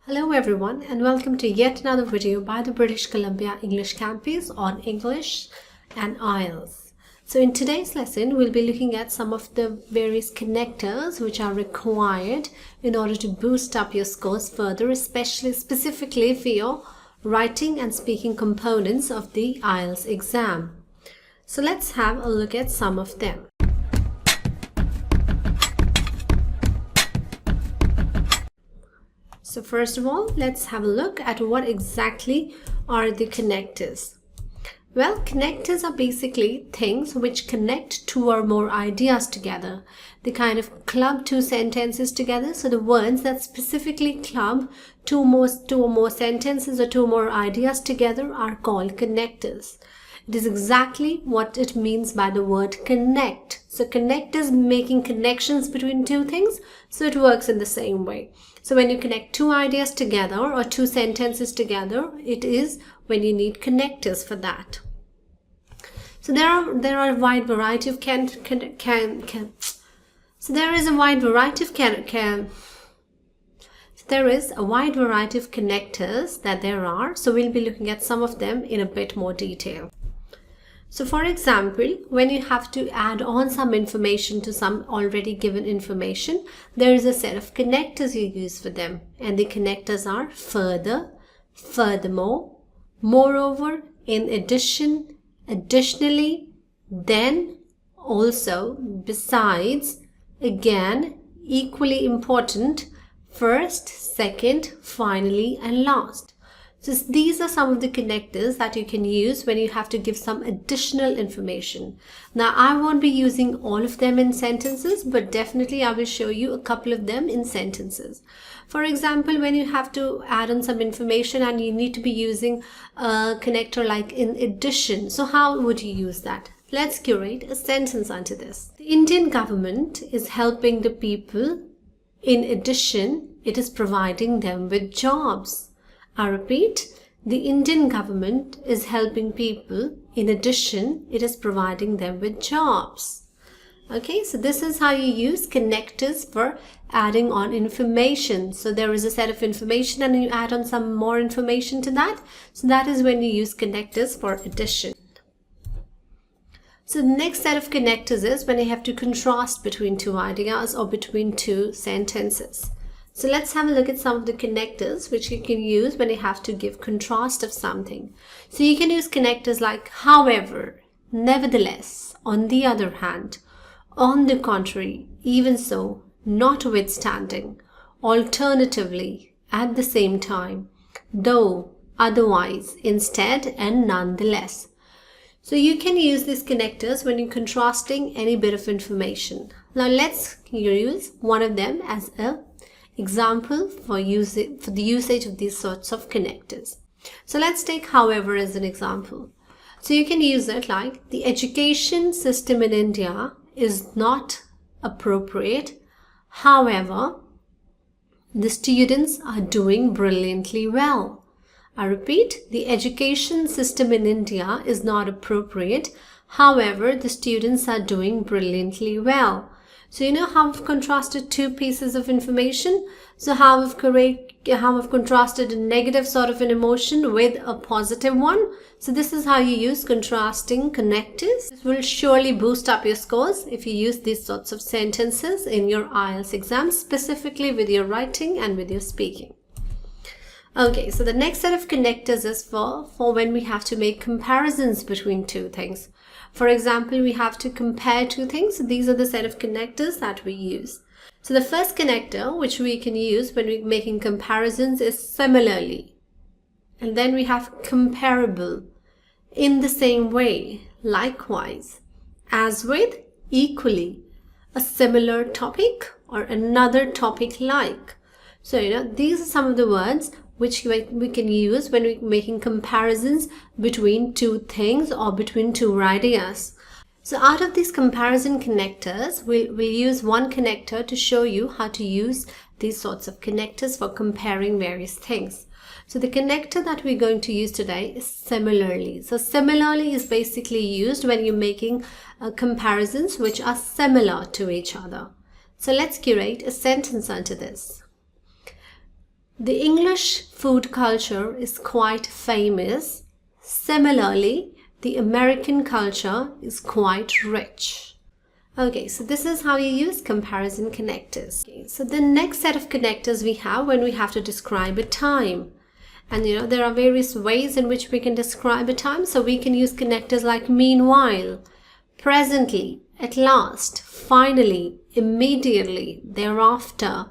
Hello everyone and welcome to yet another video by the British Columbia English Campus on English and IELTS. So in today's lesson, we'll be looking at some of the various connectors which are required in order to boost up your scores further, specifically for your writing and speaking components of the IELTS exam. So let's have a look at some of them. So first of all, let's have a look at what exactly are the connectors. Well, connectors are basically things which connect two or more ideas together. They kind of club two sentences together. So the words that specifically club two or more sentences or two more ideas together are called connectors. It is exactly what it means by the word connect. So connect is making connections between two things. So it works in the same way. So when you connect two ideas together or two sentences together, it is when you need connectors for that. So there are a wide variety of connectors that there are. So we'll be looking at some of them in a bit more detail. So for example, when you have to add on some information to some already given information, there is a set of connectors you use for them. And the connectors are further, furthermore, moreover, in addition, additionally, then, also, besides, again, equally important, first, second, finally, and last. So these are some of the connectors that you can use when you have to give some additional information. Now, I won't be using all of them in sentences, but definitely I will show you a couple of them in sentences. For example, when you have to add on some information and you need to be using a connector like in addition. So how would you use that? Let's curate a sentence onto this. The Indian government is helping the people. In addition, it is providing them with jobs. I repeat, the Indian government is helping people. In addition, it is providing them with jobs. Okay, so this is how you use connectors for adding on information. So there is a set of information and you add on some more information to that. So that is when you use connectors for addition. So the next set of connectors is when you have to contrast between two ideas or between two sentences. So let's have a look at some of the connectors which you can use when you have to give contrast of something. So you can use connectors like however, nevertheless, on the other hand, on the contrary, even so, notwithstanding, alternatively, at the same time, though, otherwise, instead, and nonetheless. So you can use these connectors when you're contrasting any bit of information. Now let's use one of them as a example for the usage of these sorts of connectors. So let's take however as an example. So you can use it like the education system in India is not appropriate. However, the students are doing brilliantly well. I repeat, the education system in India is not appropriate. However, the students are doing brilliantly well. So you know how I've contrasted two pieces of information? So how I've contrasted a negative sort of an emotion with a positive one. So this is how you use contrasting connectors. This will surely boost up your scores if you use these sorts of sentences in your IELTS exam, specifically with your writing and with your speaking. Okay, so the next set of connectors is for when we have to make comparisons between two things. For example, we have to compare two things. So these are the set of connectors that we use. So the first connector which we can use when we're making comparisons is similarly. And then we have comparable, in the same way, likewise, as with, equally, a similar topic or another topic like. So, these are some of the words which we can use when we're making comparisons between two things or between two ideas. So out of these comparison connectors, we'll use one connector to show you how to use these sorts of connectors for comparing various things. So the connector that we're going to use today is similarly. So similarly is basically used when you're making comparisons which are similar to each other. So let's curate a sentence onto this. The English food culture is quite famous. Similarly, the American culture is quite rich. Okay, so this is how you use comparison connectors. Okay, so the next set of connectors we have when we have to describe a time. And there are various ways in which we can describe a time. So we can use connectors like meanwhile, presently, at last, finally, immediately, thereafter,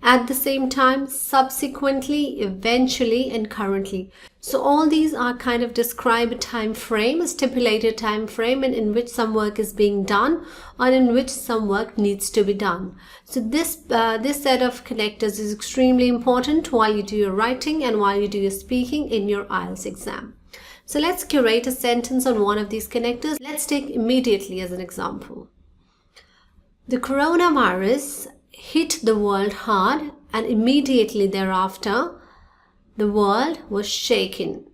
at the same time, subsequently, eventually, and currently. So all these are kind of describe a time frame, a stipulated time frame in which some work is being done or in which some work needs to be done. So this set of connectors is extremely important while you do your writing and while you do your speaking in your IELTS exam. So let's curate a sentence on one of these connectors. Let's take immediately as an example. The coronavirus hit the world hard, and immediately thereafter the world was shaken.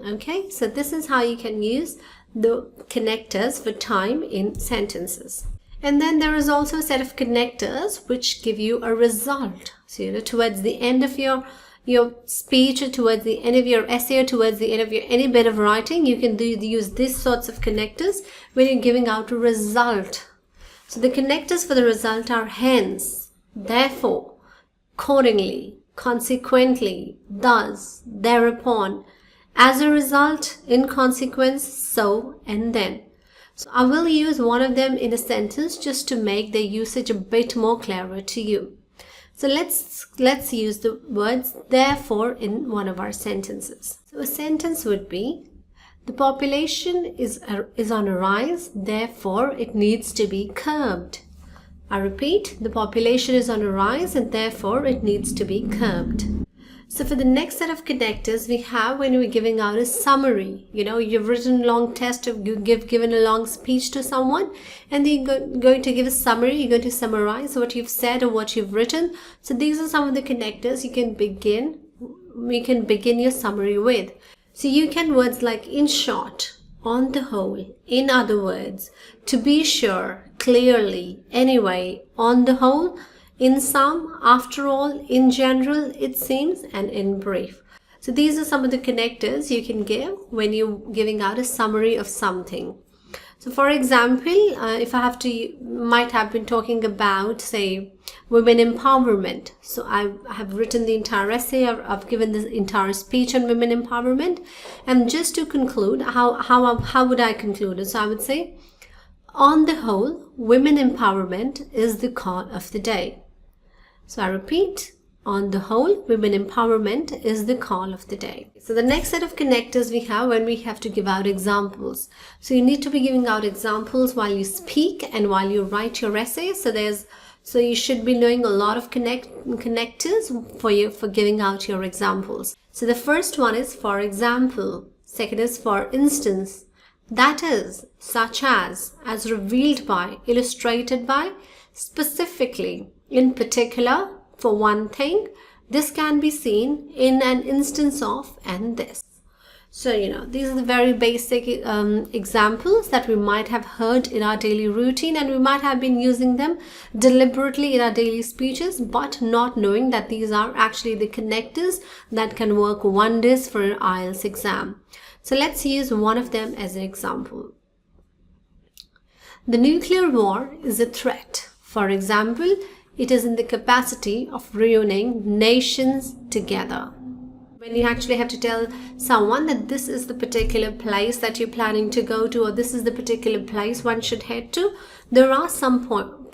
Okay, so this is how you can use the connectors for time in sentences. And then there is also a set of connectors which give you a result. So towards the end of your speech, or towards the end of your essay, or towards the end of your any bit of writing, you can use these sorts of connectors when you're giving out a result. So the connectors for the result are hence, therefore, accordingly, consequently, thus, thereupon, as a result, in consequence, so, and then. So I will use one of them in a sentence just to make the usage a bit more clearer to you. So let's use the words therefore in one of our sentences. So a sentence would be, the population is on a rise, therefore it needs to be curbed. I repeat, the population is on a rise and therefore it needs to be curbed. So for the next set of connectors we have when we're giving out a summary. You've written a long test, you've given a long speech to someone, and then you're going to give a summary, you're going to summarize what you've said or what you've written. So these are some of the connectors you can begin your summary with. So you can words like in short, on the whole, in other words, to be sure, clearly, anyway, on the whole, in sum, after all, in general, it seems, and in brief. So these are some of the connectors you can give when you're giving out a summary of something. So for example, if I might have been talking about, say, women empowerment. So I have written the entire essay, I've given the entire speech on women empowerment. And just to conclude, how would I conclude it? So I would say, on the whole, women empowerment is the call of the day. So I repeat, on the whole, women empowerment is the call of the day. So the next set of connectors we have when we have to give out examples. So you need to be giving out examples while you speak and while you write your essay. So you should be knowing a lot of connectors for giving out your examples. So the first one is for example. Second is for instance. That is, such as revealed by, illustrated by, specifically, in particular, for one thing, this can be seen in an instance of, and this. So, these are the very basic examples that we might have heard in our daily routine, and we might have been using them deliberately in our daily speeches, but not knowing that these are actually the connectors that can work wonders for an IELTS exam. So let's use one of them as an example. The nuclear war is a threat. For example, it is in the capacity of ruining nations together. When you actually have to tell someone that this is the particular place that you're planning to go to, or this is the particular place one should head to, there are some point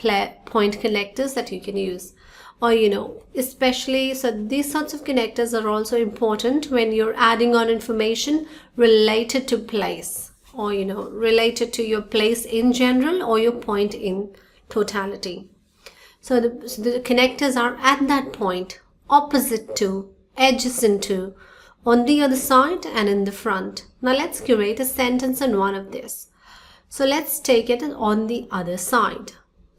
connectors that you can use. Or, especially, so these sorts of connectors are also important when you're adding on information related to place, or, related to your place in general or your point in totality. So the connectors are at that point, opposite to, adjacent to, on the other side and in the front. Now let's create a sentence on one of this. So let's take it on the other side.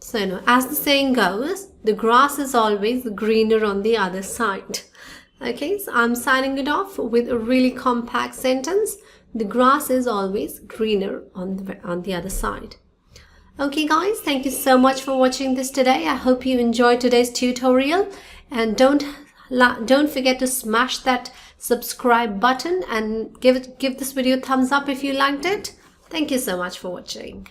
So as the saying goes, the grass is always greener on the other side. Okay, so I'm signing it off with a really compact sentence. The grass is always greener on the other side. Okay guys, thank you so much for watching this today. I hope you enjoyed today's tutorial, and don't don't forget to smash that subscribe button and give this video a thumbs up if you liked it. Thank you so much for watching.